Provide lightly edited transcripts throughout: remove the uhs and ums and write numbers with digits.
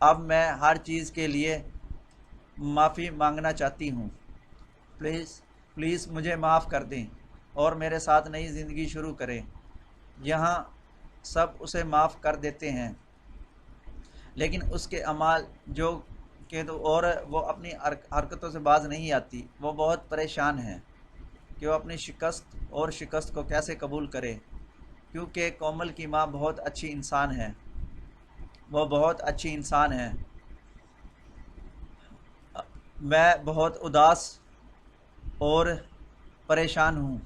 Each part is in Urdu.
اب میں ہر چیز کے لیے معافی مانگنا چاہتی ہوں، پلیز مجھے معاف کر دیں اور میرے ساتھ نئی زندگی شروع کریں۔ یہاں سب اسے معاف کر دیتے ہیں، لیکن اس کے اعمال جو کہ تو اور وہ اپنی حرکتوں سے باز نہیں آتی۔ وہ بہت پریشان ہے کہ وہ اپنی شکست کو کیسے قبول کرے، کیونکہ کومل کی ماں بہت اچھی انسان ہے، وہ بہت اچھی انسان ہے۔ میں بہت اداس اور پریشان ہوں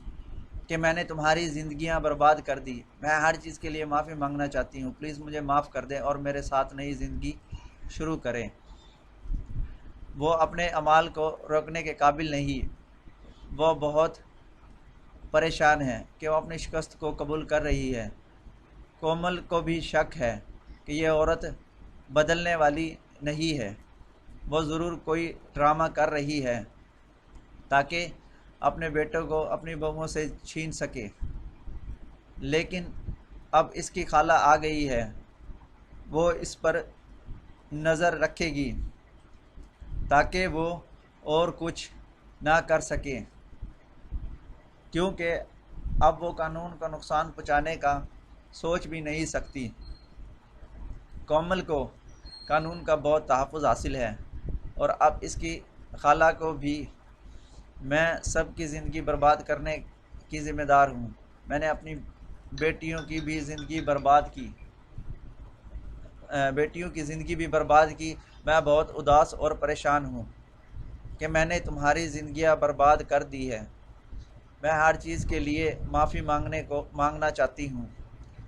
کہ میں نے تمہاری زندگیاں برباد کر دی۔ میں ہر چیز کے لیے معافی مانگنا چاہتی ہوں، پلیز مجھے معاف کر دیں اور میرے ساتھ نئی زندگی شروع کریں۔ وہ اپنے اعمال کو روکنے کے قابل نہیں۔ وہ بہت پریشان ہے کہ وہ اپنی شکست کو قبول کر رہی ہے۔ کومل کو بھی شک ہے کہ یہ عورت بدلنے والی نہیں ہے، وہ ضرور کوئی ڈرامہ کر رہی ہے تاکہ اپنے بیٹوں کو اپنی بہوؤں سے چھین سکے۔ لیکن اب اس کی خالہ آ گئی ہے، وہ اس پر نظر رکھے گی تاکہ وہ اور کچھ نہ کر سکے، کیونکہ اب وہ قانون کو نقصان پہنچانے کا سوچ بھی نہیں سکتی۔ کومل کو قانون کا بہت تحفظ حاصل ہے اور اب اس کی خالہ کو بھی۔ میں سب کی زندگی برباد کرنے کی ذمہ دار ہوں۔ میں نے اپنی بیٹیوں کی بھی زندگی برباد کی۔ میں بہت اداس اور پریشان ہوں کہ میں نے تمہاری زندگیاں برباد کر دی ہے۔ میں ہر چیز کے لیے معافی مانگنا چاہتی ہوں،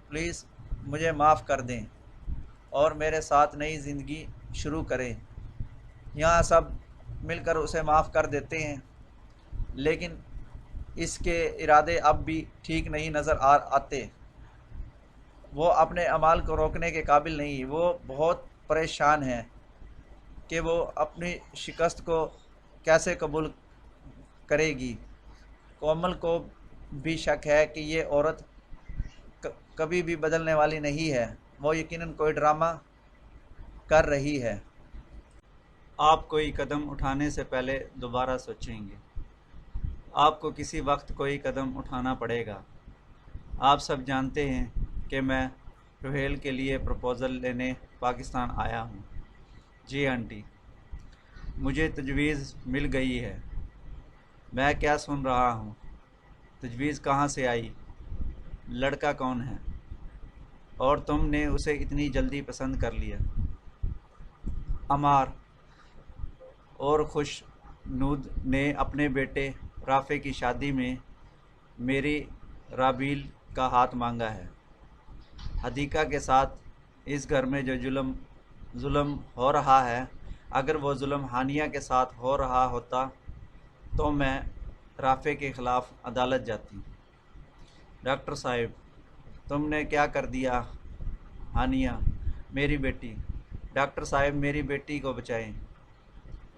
پلیز مجھے معاف کر دیں اور میرے ساتھ نئی زندگی شروع کریں۔ یہاں سب مل کر اسے معاف کر دیتے ہیں، لیکن اس کے ارادے اب بھی ٹھیک نہیں نظر آتے۔ وہ اپنے اعمال کو روکنے کے قابل نہیں۔ وہ بہت پریشان ہے کہ وہ اپنی شکست کو کیسے قبول کرے گی۔ کومل کو بھی شک ہے کہ یہ عورت کبھی بھی بدلنے والی نہیں ہے، وہ یقیناً کوئی ڈرامہ کر رہی ہے۔ آپ کوئی قدم اٹھانے سے پہلے دوبارہ سوچیں گے۔ آپ کو کسی وقت کوئی قدم اٹھانا پڑے گا۔ آپ سب جانتے ہیں کہ میں سہیل کے لیے پروپوزل لینے پاکستان آیا ہوں۔ جی آنٹی، مجھے تجویز مل گئی ہے۔ میں کیا سن رہا ہوں؟ تجویز کہاں سے آئی؟ لڑکا کون ہے؟ اور تم نے اسے اتنی جلدی پسند کر لیا؟ عمار اور خوشنود نے اپنے بیٹے رافع کی شادی میں میری رابیل کا ہاتھ مانگا ہے۔ حدیقہ کے ساتھ اس گھر میں جو ظلم ہو رہا ہے، اگر وہ ظلم ہانیہ کے ساتھ ہو رہا ہوتا تو میں رافع کے خلاف عدالت جاتی۔ ڈاکٹر صاحب، تم نے کیا کر دیا؟ ہانیہ میری بیٹی۔ ڈاکٹر صاحب، میری بیٹی کو بچائیں۔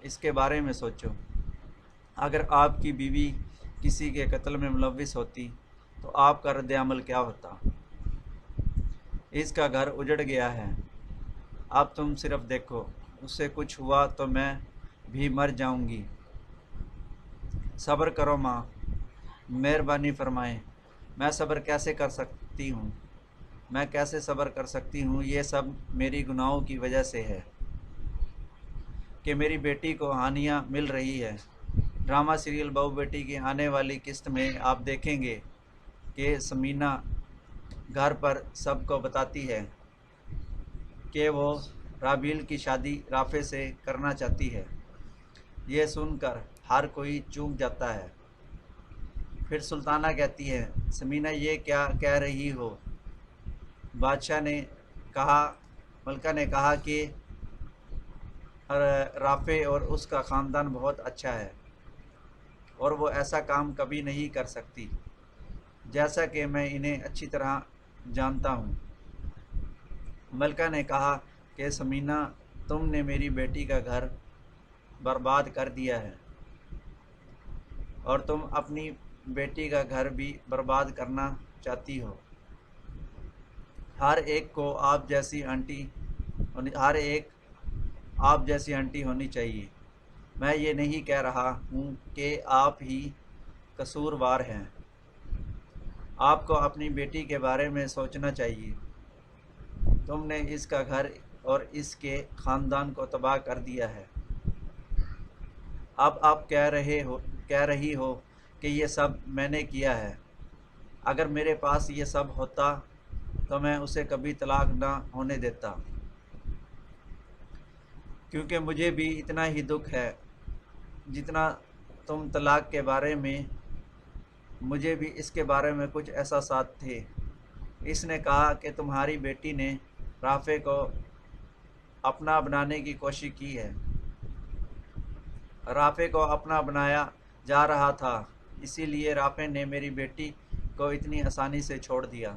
اس کے بارے میں سوچو، اگر آپ کی بیوی کسی کے قتل میں ملوث ہوتی تو آپ کا رد عمل کیا ہوتا؟ اس کا گھر اجڑ گیا ہے، اب تم صرف دیکھو، اس سے کچھ ہوا تو میں بھی مر جاؤں گی۔ صبر کرو ماں، مہربانی فرمائیں۔ میں صبر کیسے کر سکتی ہوں؟ میں کیسے صبر کر سکتی ہوں؟ یہ سب میری گناہوں کی وجہ سے ہے کہ میری بیٹی کو ہانیہ مل رہی ہے۔ ڈرامہ سیریل بہو بیٹی کی آنے والی قسط میں آپ دیکھیں گے کہ ثمینہ گھر پر سب کو بتاتی ہے کہ وہ رابیل کی شادی رافع سے کرنا چاہتی ہے۔ یہ سن کر ہر کوئی چونک جاتا ہے۔ پھر سلطانہ کہتی ہے، ثمینہ یہ کیا کہہ رہی ہو؟ ملکہ نے کہا کہ رافع اور اس کا خاندان بہت اچھا ہے اور وہ ایسا کام کبھی نہیں کر سکتی، جیسا کہ میں انہیں اچھی طرح جانتا ہوں۔ ملکہ نے کہا کہ ثمینہ، تم نے میری بیٹی کا گھر برباد کر دیا ہے اور تم اپنی بیٹی کا گھر بھی برباد کرنا چاہتی ہو۔ ہر ایک کو آپ جیسی آنٹی، ہر ایک آپ جیسی آنٹی ہونی چاہیے۔ میں یہ نہیں کہہ رہا ہوں کہ آپ ہی قصوروار ہیں۔ آپ کو اپنی بیٹی کے بارے میں سوچنا چاہیے۔ تم نے اس کا گھر اور اس کے خاندان کو تباہ کر دیا ہے۔ اب آپ کہہ رہی ہو کہ یہ سب میں نے کیا ہے۔ اگر میرے پاس یہ سب ہوتا تو میں اسے کبھی طلاق نہ ہونے دیتا، کیونکہ مجھے بھی اتنا ہی دکھ ہے جتنا تم طلاق کے بارے میں۔ مجھے بھی اس کے بارے میں کچھ احساسات تھے۔ اس نے کہا کہ تمہاری بیٹی نے رافع کو اپنا بنانے کی کوشش کی ہے۔ رافع کو اپنا بنایا جا رہا تھا، اسی لیے رافع نے میری بیٹی کو اتنی آسانی سے چھوڑ دیا،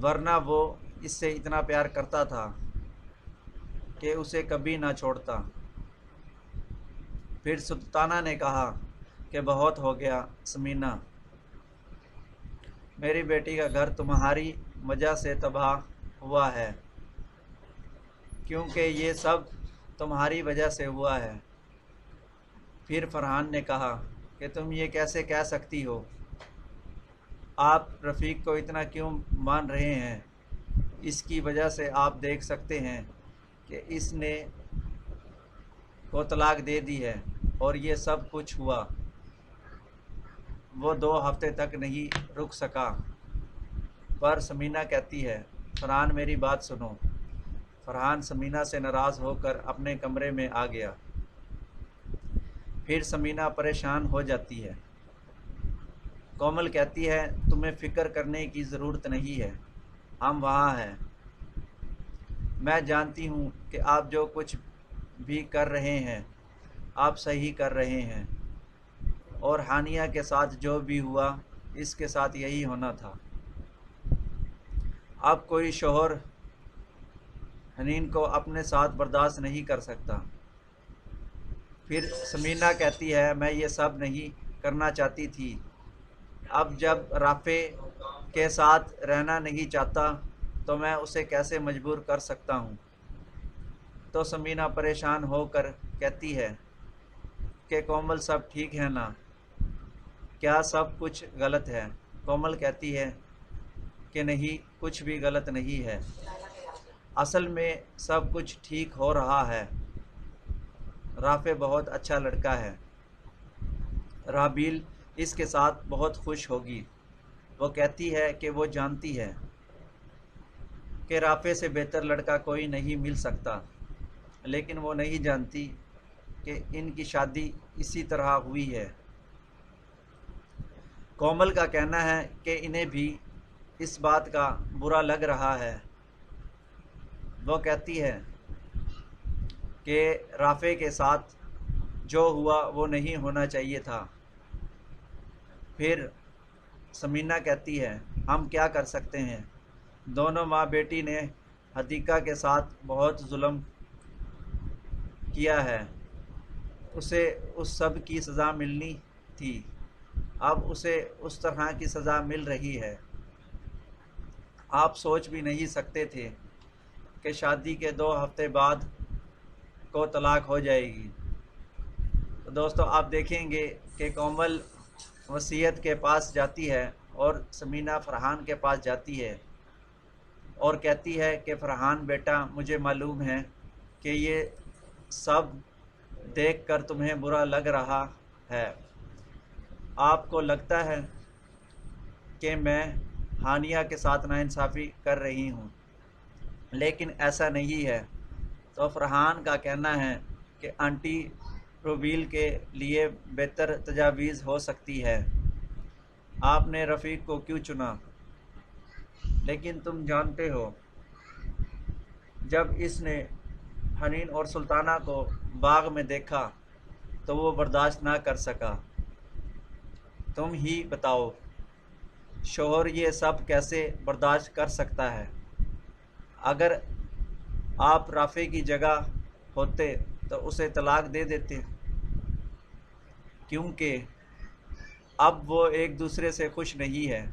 ورنہ وہ اس سے اتنا پیار کرتا تھا کہ اسے کبھی نہ چھوڑتا۔ پھر سلطانہ نے کہا کہ بہت ہو گیا ثمینہ، میری بیٹی کا گھر تمہاری وجہ سے تباہ ہوا ہے، کیونکہ یہ سب تمہاری وجہ سے ہوا ہے۔ پھر فرحان نے کہا کہ تم یہ کیسے کہہ سکتی ہو؟ آپ رفیق کو اتنا کیوں مان رہے ہیں؟ اس کی وجہ سے آپ دیکھ سکتے ہیں کہ اس نے کو طلاق دے دی ہے اور یہ سب کچھ ہوا۔ وہ 2 ہفتے تک نہیں رک سکا۔ پر ثمینہ کہتی ہے، فرحان میری بات سنو۔ فرحان ثمینہ سے ناراض ہو کر اپنے کمرے میں آ گیا۔ پھر ثمینہ پریشان ہو جاتی ہے۔ کومل کہتی ہے، تمہیں فکر کرنے کی ضرورت نہیں ہے، ہم وہاں ہیں۔ میں جانتی ہوں کہ آپ جو کچھ بھی کر رہے ہیں آپ صحیح کر رہے ہیں، اور ہانیہ کے ساتھ جو بھی ہوا اس کے ساتھ یہی ہونا تھا۔ اب کوئی شوہر حنین کو اپنے ساتھ برداشت نہیں کر سکتا۔ پھر ثمینہ کہتی ہے، میں یہ سب نہیں کرنا چاہتی تھی، اب جب رافع کے ساتھ رہنا نہیں چاہتا تو میں اسے کیسے مجبور کر سکتا ہوں؟ تو ثمینہ پریشان ہو کر کہتی ہے کہ کومل سب ٹھیک ہے نا؟ کیا سب کچھ غلط ہے؟ کومل کہتی ہے کہ نہیں، کچھ بھی غلط نہیں ہے، اصل میں سب کچھ ٹھیک ہو رہا ہے۔ رافع بہت اچھا لڑکا ہے، رابیل اس کے ساتھ بہت خوش ہوگی۔ وہ کہتی ہے کہ وہ جانتی ہے کہ رافع سے بہتر لڑکا کوئی نہیں مل سکتا، لیکن وہ نہیں جانتی کہ ان کی شادی اسی طرح ہوئی ہے۔ کومل کا کہنا ہے کہ انہیں بھی اس بات کا برا لگ رہا ہے۔ وہ کہتی ہے کہ رافع کے ساتھ جو ہوا وہ نہیں ہونا چاہیے تھا۔ پھر ثمینہ کہتی ہے، ہم کیا کر سکتے ہیں؟ دونوں ماں بیٹی نے عتیقہ کے ساتھ بہت ظلم کیا ہے، اسے اس سب کی سزا ملنی تھی، اب اسے اس طرح کی سزا مل رہی ہے۔ آپ سوچ بھی نہیں سکتے تھے کہ شادی کے 2 ہفتے بعد کو طلاق ہو جائے گی۔ تو دوستو آپ دیکھیں گے کہ کومل وصیت کے پاس جاتی ہے اور ثمینہ فرحان کے پاس جاتی ہے اور کہتی ہے کہ فرحان بیٹا، مجھے معلوم ہے کہ یہ سب دیکھ کر تمہیں برا لگ رہا ہے، آپ کو لگتا ہے کہ میں ہانیہ کے ساتھ ناانصافی کر رہی ہوں، لیکن ایسا نہیں ہے۔ تو فرحان کا کہنا ہے کہ آنٹی روبیل کے لیے بہتر تجاویز ہو سکتی ہے، آپ نے رفیق کو کیوں چنا؟ لیکن تم جانتے ہو جب اس نے حنین اور سلطانہ کو باغ میں دیکھا تو وہ برداشت نہ کر سکا۔ تم ہی بتاؤ، شوہر یہ سب کیسے برداشت کر سکتا ہے؟ اگر آپ رافع کی جگہ ہوتے تو اسے طلاق دے دیتے، کیونکہ اب وہ ایک دوسرے سے خوش نہیں ہے،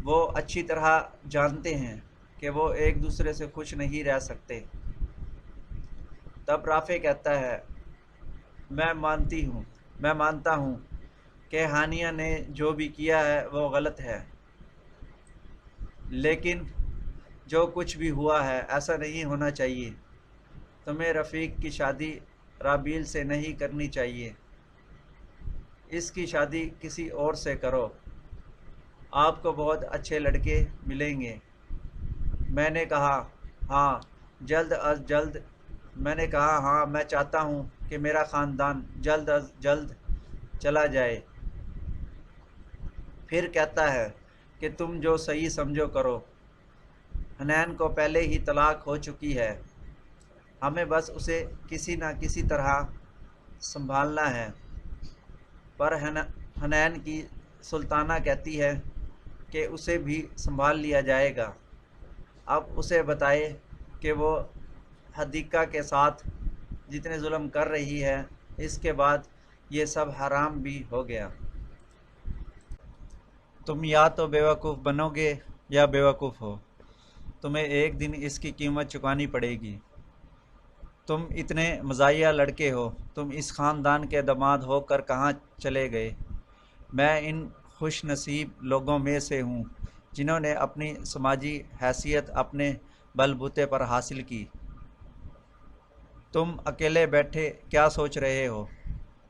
وہ اچھی طرح جانتے ہیں۔ کہ وہ ایک دوسرے سے خوش نہیں رہ سکتے۔ تب رافع کہتا ہے میں مانتا ہوں کہ ہانیہ نے جو بھی کیا ہے وہ غلط ہے، لیکن جو کچھ بھی ہوا ہے ایسا نہیں ہونا چاہیے۔ تمہیں رفیق کی شادی رابیل سے نہیں کرنی چاہیے، اس کی شادی کسی اور سے کرو، آپ کو بہت اچھے لڑکے ملیں گے۔ میں نے کہا ہاں جلد از جلد میں نے کہا ہاں میں چاہتا ہوں کہ میرا خاندان جلد از جلد چلا جائے۔ پھر کہتا ہے کہ تم جو صحیح سمجھو کرو۔ حنین کو پہلے ہی طلاق ہو چکی ہے، ہمیں بس اسے کسی نہ کسی طرح سنبھالنا ہے۔ پر حنین کی سلطانہ کہتی ہے کہ اسے بھی سنبھال لیا جائے گا۔ اب اسے بتائے کہ وہ حدیقہ کے ساتھ جتنے ظلم کر رہی ہے، اس کے بعد یہ سب حرام بھی ہو گیا۔ تم یا تو بیوقوف بنو گے یا بیوقوف ہو، تمہیں ایک دن اس کی قیمت چکانی پڑے گی۔ تم اتنے مزاحیہ لڑکے ہو، تم اس خاندان کے داماد ہو کر کہاں چلے گئے؟ میں ان خوش نصیب لوگوں میں سے ہوں جنہوں نے اپنی سماجی حیثیت اپنے بل بوتے پر حاصل کی۔ تم اکیلے بیٹھے کیا سوچ رہے ہو؟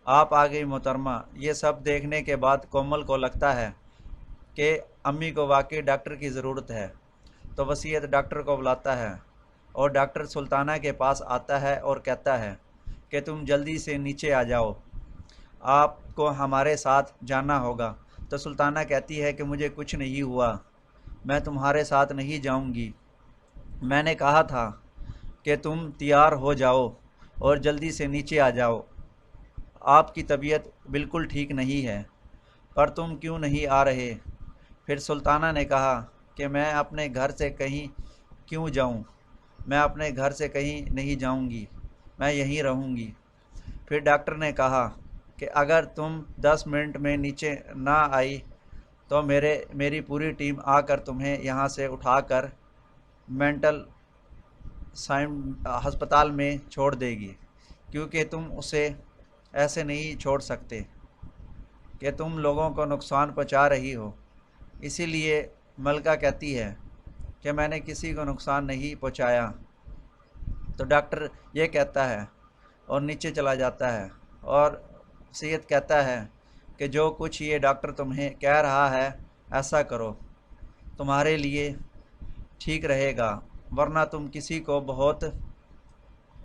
آپ آ گئی محترمہ۔ یہ سب دیکھنے کے بعد کومل کو لگتا ہے کہ امی کو واقعی ڈاکٹر کی ضرورت ہے، تو وسیعت ڈاکٹر کو بلاتا ہے اور ڈاکٹر سلطانہ کے پاس آتا ہے اور کہتا ہے کہ تم جلدی سے نیچے آ جاؤ، آپ کو ہمارے ساتھ جانا ہوگا۔ تو سلطانہ کہتی ہے کہ مجھے کچھ نہیں ہوا، میں تمہارے ساتھ نہیں جاؤں گی۔ میں نے کہا تھا کہ تم تیار ہو جاؤ اور جلدی سے نیچے آ جاؤ، آپ کی طبیعت بالکل ٹھیک نہیں ہے، پر تم کیوں نہیں آ رہے؟ پھر سلطانہ نے کہا کہ میں اپنے گھر سے کہیں کیوں جاؤں، میں اپنے گھر سے کہیں نہیں جاؤں گی، میں یہیں رہوں گی۔ پھر ڈاکٹر نے کہا کہ اگر تم 10 منٹ میں نیچے نہ آئی تو میری پوری ٹیم آ کر تمہیں یہاں سے اٹھا کر مینٹل ہسپتال میں چھوڑ دے گی، کیونکہ تم اسے ایسے نہیں چھوڑ سکتے کہ تم لوگوں کو نقصان پہنچا رہی ہو۔ اسی لیے ملکہ کہتی ہے کہ میں نے کسی کو نقصان نہیں پہنچایا۔ تو ڈاکٹر یہ کہتا ہے اور نیچے چلا جاتا ہے، اور وسیعت کہتا ہے کہ جو کچھ یہ ڈاکٹر تمہیں کہہ رہا ہے ایسا کرو، تمہارے لیے ٹھیک رہے گا، ورنہ تم کسی کو بہت